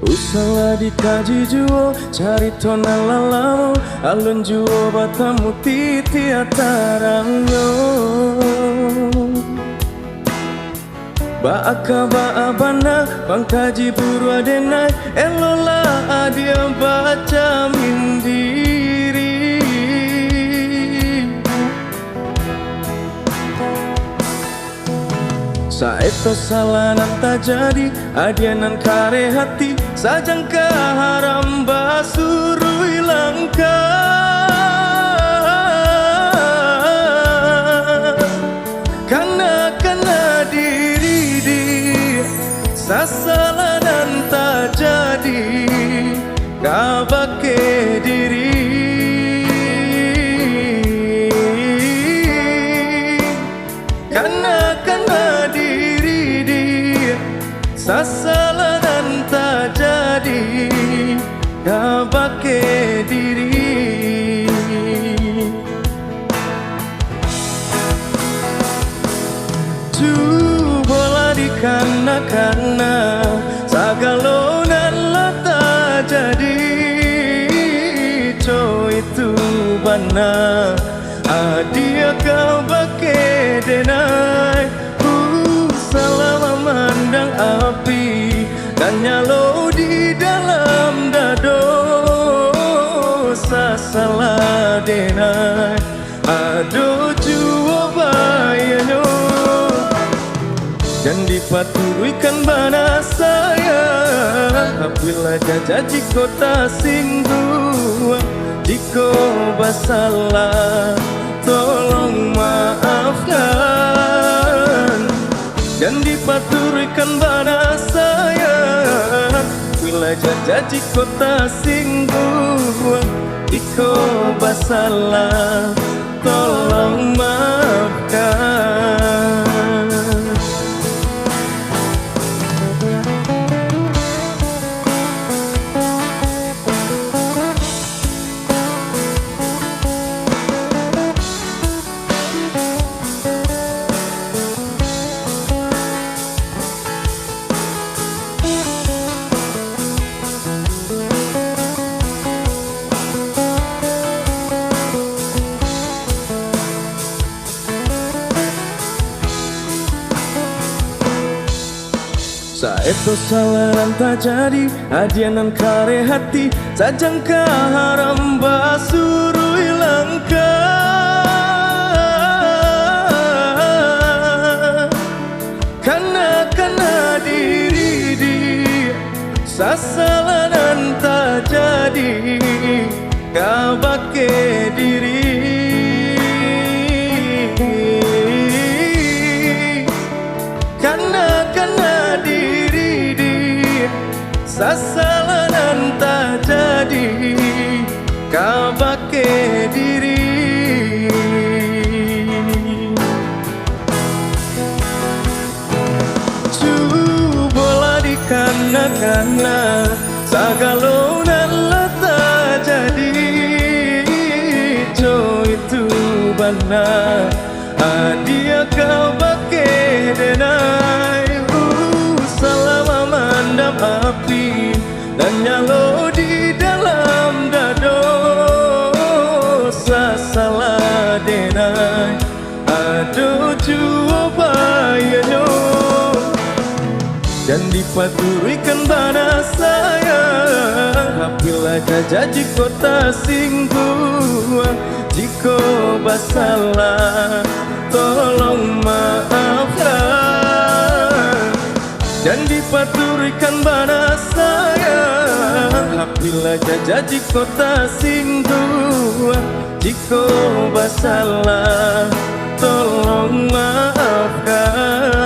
Usahlah dikaji juo, cari tona lalamo, alun juo batamu titi atarango. Baaka baabana, pangkaji buru adenai, elola adia baca mindiri. Saeto salanan tak jadi, adianan kare hati, sajangka haram basurui langka. Kana diri di sasalanan tak jadi, kabake diri. Kana diri di sasalanan tak jadi, kabake diri. Bola di kana sagalonan lata jadi, co itu bana adia kau bake denai. Salah memandang api dan nyalo di dalam dado, salah denai ado juo bayanyo. Dan dipatuikan bana saya, apabila jaji kota singgung, jika basalah tolong maafkan. Dan dipaturikan bana saya, bila jaji kota singgung, jika basalah tolong maafkan. Saeto salaran tak jadi, adianan kare hati, sajangka haram basurui langka. Kana diri di sasalanan tak jadi, kabake diri. Kana diri di sasalanan tak jadi, kabake diri. Bola di kana sagalonan lata jadi, co itu bana adia kau bake denai. Salah memandang api dan nyalo di dalam dado, salah denai ado juo bayanyo. Dan dipaturikan bana saya, apabila jaji kota singgung, jika basalah tolong maafkan. Dan dipaturikan bana saya, apabila jaji kota singgung, jika basalah tolong maafkan.